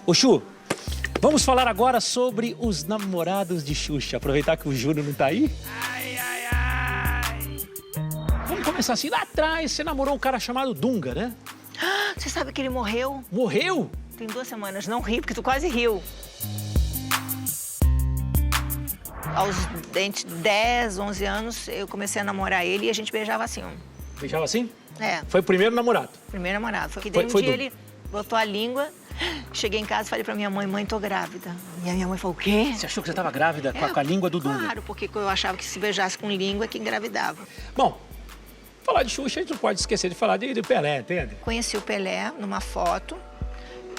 Ô, Chu, vamos falar agora sobre os namorados de Xuxa. Aproveitar que o Júnior não tá aí. Ai, ai, ai. Vamos começar assim. Lá atrás, você namorou um cara chamado Dunga, né? Você sabe que ele morreu? Morreu? Tem 2 semanas. Não ri, porque tu quase riu. Aos 10, 11 anos, eu comecei a namorar ele e a gente beijava assim, ó. Beijava assim? É, Foi o primeiro namorado. primeiro namorado. Foi que daí um Foi dia duro. ele botou a língua, cheguei em casa e falei pra minha mãe, mãe, tô grávida. E a minha mãe falou, o quê? Você achou que você estava grávida com a língua do Dunga? Claro, porque eu achava que se beijasse com língua é que engravidava. Bom, falar de Xuxa, a gente não pode esquecer de falar de Pelé, entende? Conheci o Pelé numa foto,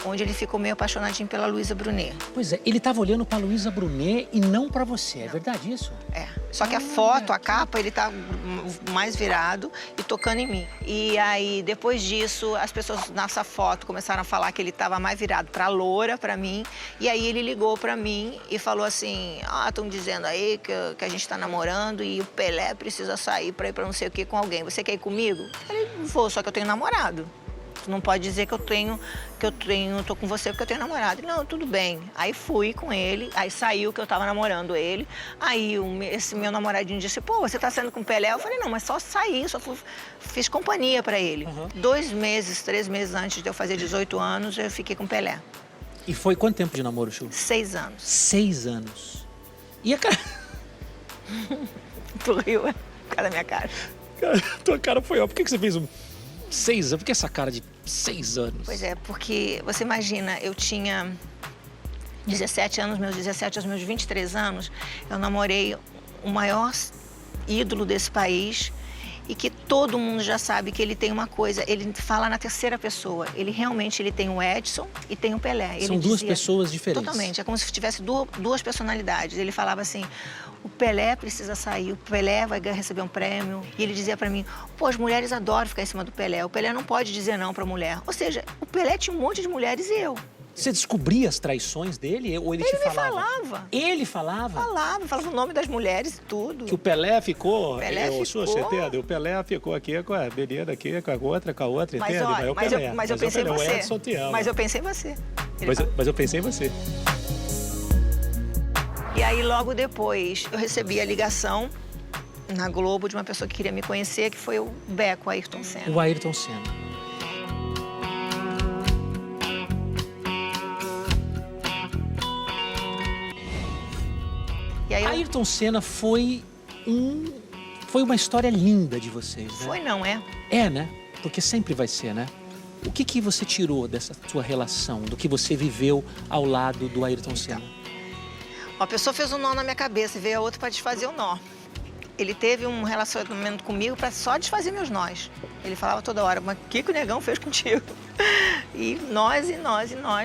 onde ele ficou meio apaixonadinho pela Luísa Brunet. Pois é, ele estava olhando para Luísa Brunet e não para você. É verdade isso? É. Só que a foto, a capa, ele tá mais virado e tocando em mim. E aí, depois disso, as pessoas nessa foto começaram a falar que ele tava mais virado pra loura, pra mim. E aí ele ligou pra mim e falou assim, estão dizendo aí que a gente tá namorando e o Pelé precisa sair pra ir pra não sei o que com alguém. Você quer ir comigo? Eu falei, vou, só que eu tenho namorado. Tu não pode dizer que eu tô com você porque eu tenho namorado. Não, tudo bem. Aí fui com ele, aí saiu que eu tava namorando ele. Aí esse meu namoradinho disse, pô, você tá saindo com o Pelé? Eu falei, não, mas só saí, fiz companhia pra ele. Uhum. 2 meses, 3 meses antes de eu fazer 18 anos, eu fiquei com o Pelé. E foi quanto tempo de namoro, Chu? 6 anos. 6 anos. E a cara... Tu riu, por causa da minha cara. Cara, tua cara foi ó. Por que você fez 6 anos? Por que essa cara de 6 anos? Pois é, porque você imagina, eu tinha 17 anos, meus 17 aos meus 23 anos, eu namorei o maior ídolo desse país e que todo mundo já sabe que ele tem uma coisa, ele fala na terceira pessoa, ele realmente tem o Edson e tem o Pelé. São duas pessoas diferentes. Totalmente, é como se tivesse duas personalidades. Ele falava assim, o Pelé precisa sair, o Pelé vai receber um prêmio. E ele dizia pra mim, pô, as mulheres adoram ficar em cima do Pelé, o Pelé não pode dizer não pra mulher. Ou seja, o Pelé tinha um monte de mulheres e eu. Você descobria as traições dele ou ele te falava? Ele me falava. Ele falava? Falava o nome das mulheres e tudo. Que o Pelé ficou... Pelé ficou. Você entende? O Pelé ficou aqui com a menina, aqui com a outra, Mas, entende? olha, mas eu pensei em você. O Edson te ama. Mas eu pensei em você. Mas eu pensei em você. E aí, logo depois, eu recebi a ligação na Globo de uma pessoa que queria me conhecer, que foi o Beco, o Ayrton Senna. O Ayrton Senna. E aí Ayrton Senna foi uma história linda de vocês, né? Foi, não é? É, né? Porque sempre vai ser, né? O que você tirou dessa sua relação, do que você viveu ao lado do Ayrton Senna? Uma pessoa fez um nó na minha cabeça e veio a outra para desfazer o nó. Ele teve um relacionamento comigo para só desfazer meus nós. Ele falava toda hora, mas o que o negão fez contigo? E nós,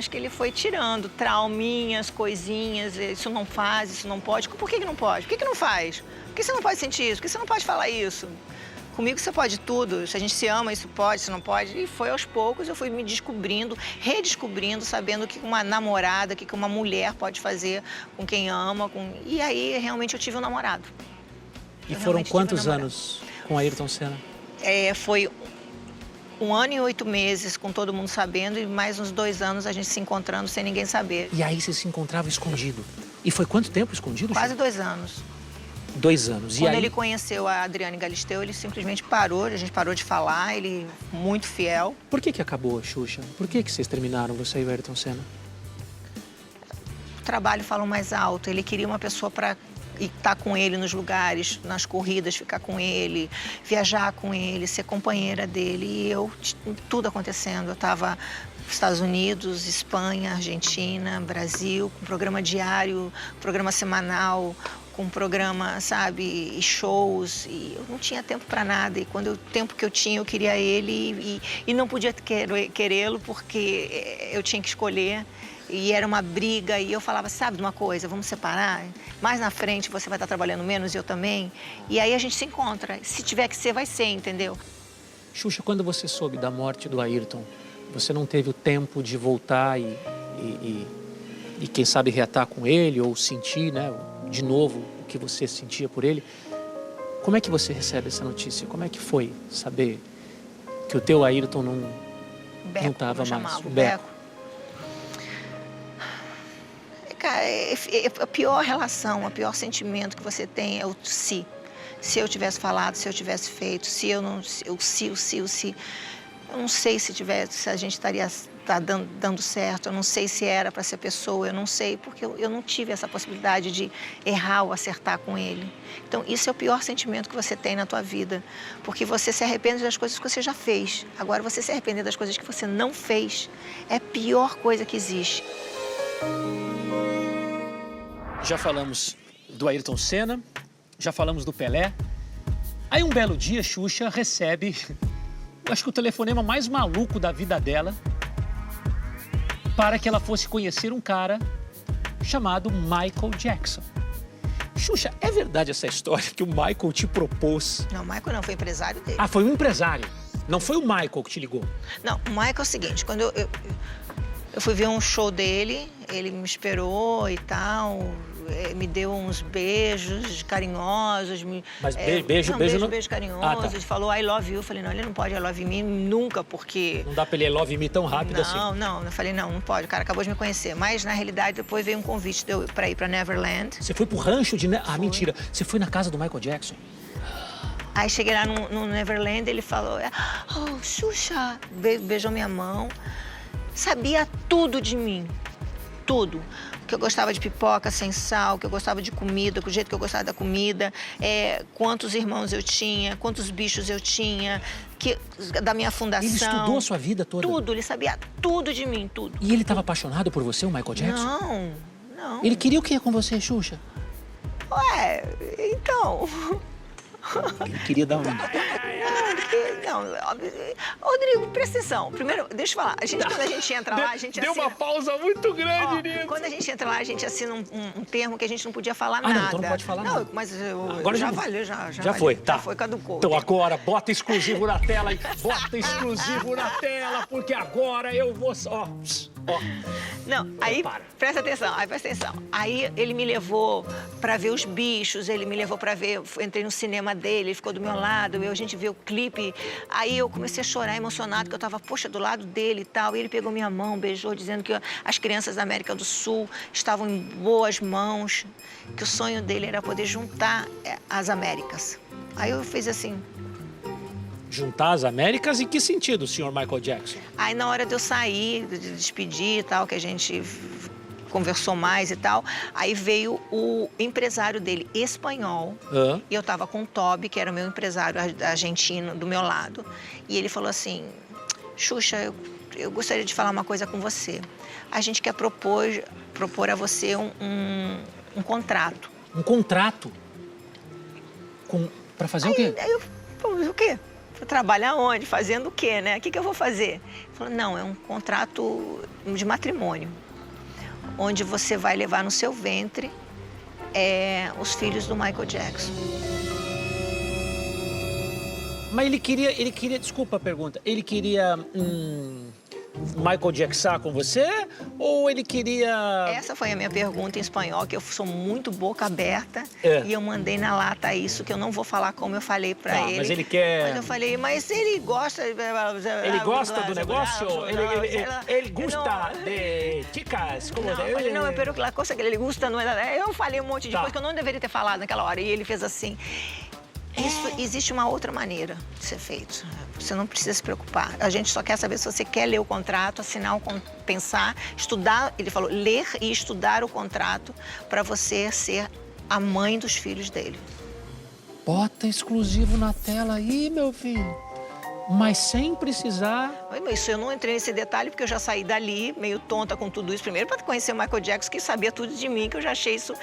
que ele foi tirando trauminhas, coisinhas, isso não faz, isso não pode. Por que não pode? Por que não faz? Por que você não pode sentir isso? Por que você não pode falar isso? Comigo você pode tudo, se a gente se ama, isso pode, isso não pode. E foi aos poucos, eu fui me descobrindo, redescobrindo, sabendo o que uma namorada, o que uma mulher pode fazer com quem ama. E aí, realmente, eu tive um namorado. E foram quantos anos com Ayrton Senna? Foi 1 ano e 8 meses, com todo mundo sabendo, e mais uns 2 anos a gente se encontrando sem ninguém saber. E aí você se encontrava escondido. E foi quanto tempo escondido? Quase 2 anos. 2 anos. Quando e aí... ele conheceu a Adriane Galisteu, ele simplesmente parou, a gente parou de falar, ele muito fiel. Por que acabou a Xuxa? Por que vocês terminaram, você e o Ayrton Senna? O trabalho falou mais alto, ele queria uma pessoa para estar com ele nos lugares, nas corridas, ficar com ele, viajar com ele, ser companheira dele. E eu, tudo acontecendo, eu estava nos Estados Unidos, Espanha, Argentina, Brasil, com programa diário, programa semanal, com programa, sabe, e shows, e eu não tinha tempo para nada. E quando o tempo que eu tinha, eu queria ele e não podia querê-lo porque eu tinha que escolher. E era uma briga, e eu falava, sabe de uma coisa, vamos separar? Mais na frente você vai estar trabalhando menos e eu também. E aí a gente se encontra. Se tiver que ser, vai ser, entendeu? Xuxa, quando você soube da morte do Ayrton, você não teve o tempo de voltar e quem sabe reatar com ele ou sentir, né, de novo o que você sentia por ele. Como é que você recebe essa notícia? Como é que foi saber que o teu Ayrton não estava mais? O Beco. Cara, a pior relação, o pior sentimento que você tem é o se. Se eu tivesse falado, se eu tivesse feito, se eu não... O se. Eu não sei se a gente estaria dando certo, eu não sei se era para ser pessoa, eu não sei, porque eu não tive essa possibilidade de errar ou acertar com ele. Então, isso é o pior sentimento que você tem na tua vida, porque você se arrepende das coisas que você já fez. Agora, você se arrepender das coisas que você não fez é a pior coisa que existe. Já falamos do Ayrton Senna, já falamos do Pelé. Aí um belo dia, Xuxa recebe, acho que o telefonema mais maluco da vida dela, para que ela fosse conhecer um cara chamado Michael Jackson. Xuxa, é verdade essa história que o Michael te propôs? Não, o Michael não, foi empresário dele. Ah, foi um empresário. Não foi o Michael que te ligou? Não, o Michael é o seguinte, quando eu fui ver um show dele, ele me esperou e tal, me deu uns beijos carinhosos. Mas beijo carinhoso. Ah, tá. Ele falou I love you. Eu falei, não, ele não pode I love me nunca, porque... Não dá pra ele love me tão rápido assim. Não. Eu falei, não pode, o cara acabou de me conhecer. Mas, na realidade, depois veio um convite pra ir pra Neverland. Você foi pro rancho de... Ah, mentira. Você foi na casa do Michael Jackson? Aí cheguei lá no Neverland, ele falou, oh, Xuxa, beijou minha mão. Sabia tudo de mim, tudo. Que eu gostava de pipoca sem sal, que eu gostava de comida, o jeito que eu gostava da comida, quantos irmãos eu tinha, quantos bichos eu tinha, da minha fundação. Ele estudou a sua vida toda? Tudo, ele sabia tudo de mim, tudo. E ele estava apaixonado por você, o Michael Jackson? Não. Ele queria o que com você, Xuxa? Ué, então... Ele queria dar onde? Não, Rodrigo, presta atenção. Primeiro, deixa eu falar. Quando a gente entra lá, a gente Deu assina... uma pausa muito grande nisso. Quando a gente entra lá, a gente assina um termo que a gente não podia falar Não, nada. então não pode falar nada. Não, mas Agora já valeu, já foi, tá. Já foi, caducou. Então agora, bota exclusivo na tela aí. Bota exclusivo na tela, porque agora eu vou... Ó. Não, aí, presta atenção. Aí ele me levou pra ver os bichos, ele me levou pra ver... Entrei no cinema dele, ele ficou do meu lado, a gente viu o clipe. Aí eu comecei a chorar emocionado, que eu tava, poxa, do lado dele e tal. E ele pegou minha mão, beijou, dizendo que as crianças da América do Sul estavam em boas mãos, que o sonho dele era poder juntar as Américas. Aí eu fiz assim... Juntar as Américas? Em que sentido, senhor Michael Jackson? Aí na hora de eu sair, de despedir e tal, que a gente conversou mais e tal, aí veio o empresário dele, espanhol, e eu tava com o Toby, que era o meu empresário argentino, do meu lado, e ele falou assim, Xuxa, eu gostaria de falar uma coisa com você. A gente quer propor a você um contrato. Um contrato? Pra fazer o quê? Aí eu falei, o quê? Trabalhar onde? Fazendo o quê, né? O que eu vou fazer? Ele falou, não, é um contrato de matrimônio, onde você vai levar no seu ventre os filhos do Michael Jackson. Mas ele queria, desculpa a pergunta, ele queria Michael Jackson com você ou ele queria... Essa foi a minha pergunta em espanhol, que eu sou muito boca aberta e eu mandei na lata isso, que eu não vou falar como eu falei pra ele. Mas ele quer... Mas eu falei, mas ele gosta... Ele gosta do negócio? Ele gosta de chicas? Como não, eu falei, não, pero la cosa que ele gosta não é... Eu falei um monte de coisa que eu não deveria ter falado naquela hora, e ele fez assim... Existe uma outra maneira de ser feito. Você não precisa se preocupar. A gente só quer saber se você quer ler o contrato, assinar, pensar, estudar. Ele falou, ler e estudar o contrato para você ser a mãe dos filhos dele. Bota exclusivo na tela aí, meu filho. Mas sem precisar... Isso eu não entrei nesse detalhe, porque eu já saí dali, meio tonta com tudo isso. Primeiro, para conhecer o Michael Jackson, que sabia tudo de mim, que eu já achei isso...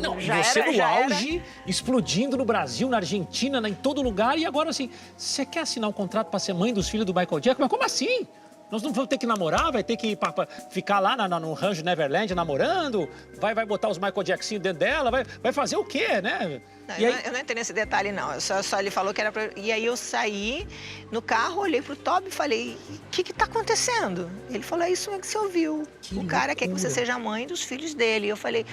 Não, você no auge, explodindo no Brasil, na Argentina, em todo lugar. E agora, assim, você quer assinar um contrato para ser mãe dos filhos do Michael Jackson? Mas como assim? Nós não vamos ter que namorar, vai ter que ficar lá no rancho Neverland namorando, vai botar os Michael Jackson dentro dela, vai fazer o quê, né? Não, eu não entrei nesse detalhe, não. Só ele falou que era pra... E aí eu saí no carro, olhei pro Toby e falei, o que tá acontecendo? Ele falou, é isso mesmo que você ouviu. O cara quer que você seja a mãe dos filhos dele. Eu falei,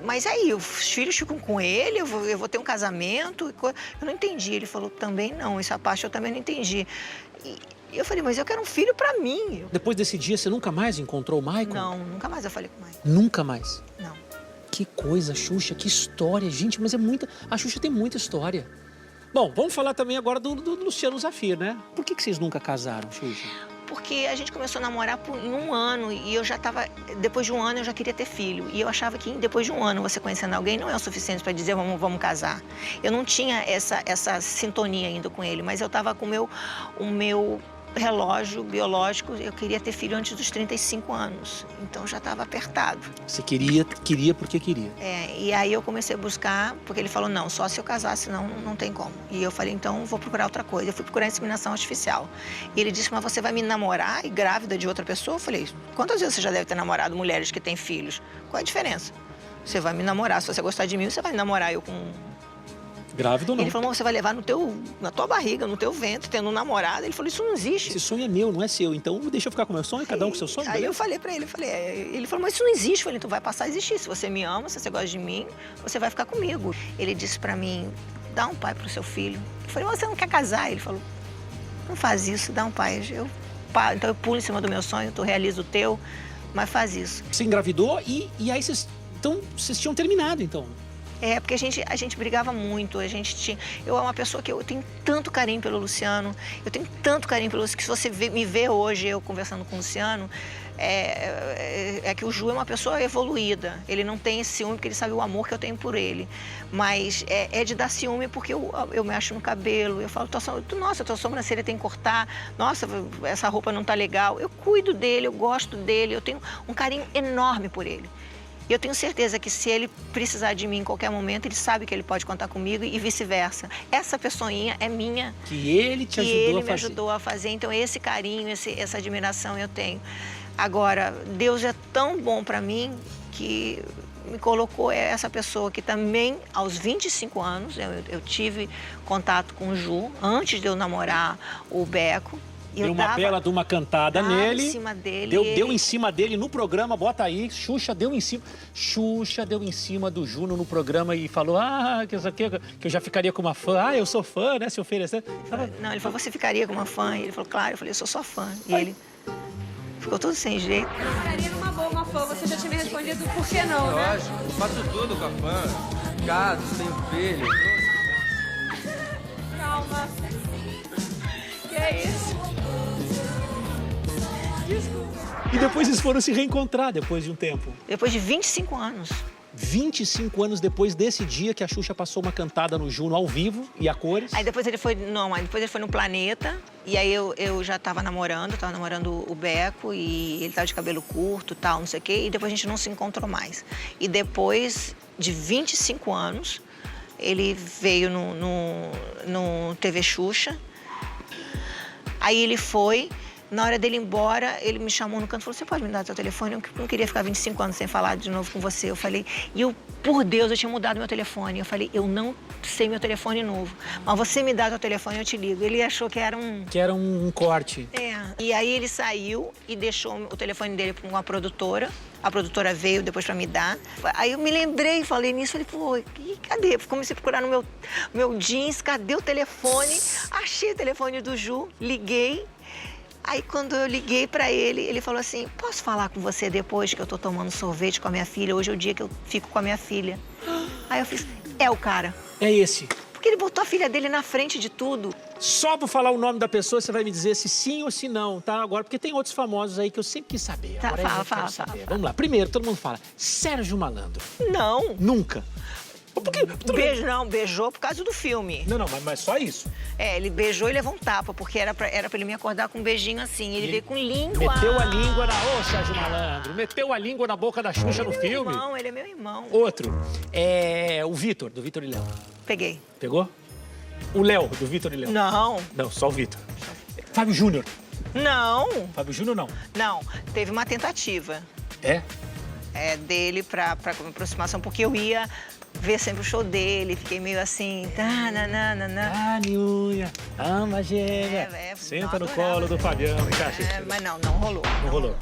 mas aí, os filhos ficam com ele, eu vou ter um casamento? Eu não entendi. Ele falou, também não, essa parte eu também não entendi. E eu falei, mas eu quero um filho pra mim. Depois desse dia, você nunca mais encontrou o Maicon? Não, nunca mais eu falei com o Maicon. Nunca mais? Não. Que coisa, Xuxa, que história. Gente, mas é muita... A Xuxa tem muita história. Bom, vamos falar também agora do Luciano Zafir, né? Por que vocês nunca casaram, Xuxa? Porque a gente começou a namorar em um ano e eu já estava... Depois de um ano eu já queria ter filho. E eu achava que depois de um ano você conhecendo alguém não é o suficiente para dizer vamos casar. Eu não tinha essa sintonia ainda com ele, mas eu estava com o meu relógio biológico, eu queria ter filho antes dos 35 anos. Então já estava apertado. Você queria porque queria. E aí eu comecei a buscar, porque ele falou, não, só se eu casar, senão não tem como. E eu falei, então vou procurar outra coisa. Eu fui procurar inseminação artificial. E ele disse, mas você vai me namorar e grávida de outra pessoa? Eu falei, quantas vezes você já deve ter namorado mulheres que têm filhos? Qual é a diferença? Você vai me namorar, se você gostar de mim, você vai namorar eu com... Grávida ou não? Ele falou, você vai levar na tua barriga, no teu ventre, tendo um namorado. Ele falou, isso não existe. Esse sonho é meu, não é seu. Então deixa eu ficar com o meu sonho, cada um com seu sonho. Aí eu falei pra ele, ele falou, mas isso não existe. Eu falei, então vai passar a existir. Se você me ama, se você gosta de mim, você vai ficar comigo. Ele disse pra mim, dá um pai pro seu filho. Eu falei, você não quer casar? Ele falou, não faz isso, dá um pai. Então eu pulo em cima do meu sonho, tu realiza o teu, mas faz isso. Você engravidou e aí vocês tinham terminado, então. Porque a gente brigava muito, eu é uma pessoa que eu tenho tanto carinho pelo Luciano, eu tenho tanto carinho pelo Luciano, que se você me vê hoje, eu conversando com o Luciano, é que o Ju é uma pessoa evoluída, ele não tem esse ciúme porque ele sabe o amor que eu tenho por ele, mas é de dar ciúme porque eu mexo no cabelo, eu falo, nossa, tua sobrancelha tem que cortar, nossa, essa roupa não tá legal, eu cuido dele, eu gosto dele, eu tenho um carinho enorme por ele. E eu tenho certeza que se ele precisar de mim em qualquer momento, ele sabe que ele pode contar comigo e vice-versa. Essa pessoinha é minha. Que ele te ajudou a fazer. Que ele me ajudou a fazer. Então, esse carinho, essa admiração eu tenho. Agora, Deus é tão bom para mim que me colocou essa pessoa que também, aos 25 anos, eu tive contato com o Ju, antes de eu namorar o Beco. Deu uma bela de uma cantada nele. Em cima dele. Deu em cima dele no programa, bota aí. Xuxa deu em cima do Juno no programa e falou, que eu já ficaria com uma fã. Eu sou fã, né? Se oferecer. Não, ele falou, você ficaria com uma fã? E ele falou, claro. Eu falei, eu sou sua fã. E ele ficou todo sem jeito. Eu ficaria numa boa uma fã. Você já tinha me respondido por que não, né? Lógico, eu faço tudo com a fã. Caso, tenho filho. Calma. Que é isso? Desculpa. E depois eles foram se reencontrar depois de um tempo. Depois de 25 anos. 25 anos depois desse dia que a Xuxa passou uma cantada no Juno ao vivo e a cores. Aí depois ele foi no Planeta. E aí eu já tava namorando o Beco e ele tava de cabelo curto e tal, não sei o quê. E depois a gente não se encontrou mais. E depois de 25 anos, ele veio no TV Xuxa. Aí ele foi. Na hora dele ir embora, ele me chamou no canto e falou, você pode me dar seu telefone? Eu não queria ficar 25 anos sem falar de novo com você. Eu falei, por Deus, eu tinha mudado meu telefone. Eu falei, eu não sei meu telefone novo, mas você me dá seu telefone e eu te ligo. Ele achou que era um... Que era um corte. E aí ele saiu e deixou o telefone dele para uma produtora. A produtora veio depois para me dar. Aí eu me lembrei, falei nisso, falei, pô, cadê? Comecei a procurar no meu jeans, cadê o telefone? Achei o telefone do Ju, liguei. Aí, quando eu liguei pra ele, ele falou assim, posso falar com você depois que eu tô tomando sorvete com a minha filha? Hoje é o dia que eu fico com a minha filha. Aí eu fiz, é o cara. É esse. Porque ele botou a filha dele na frente de tudo. Só por falar o nome da pessoa, você vai me dizer se sim ou se não, tá? Agora, porque tem outros famosos aí que eu sempre quis saber. Tá, Agora fala. Vamos lá. Primeiro, todo mundo fala, Sérgio Malandro. Não. Nunca. Por quê? Beijou por causa do filme. Não, mas só isso. Ele beijou e levou um tapa, porque era pra ele me acordar com um beijinho assim. Ele veio com língua. Meteu a língua Ô, Sérgio Malandro, meteu a língua na boca da Xuxa no filme. Ele é meu irmão. Outro, o Vitor, do Vitor e Léo. Peguei. Pegou? O Léo, do Vitor e Léo. Não. Não, só o Vitor. Fábio Júnior. Não. Fábio Júnior, não. Não, teve uma tentativa. Dele pra aproximação, porque eu ia ver sempre o show dele, fiquei meio assim, Unha, ama gêmea, senta no colo do Fabião, encaixa. Mas não rolou. Não rolou.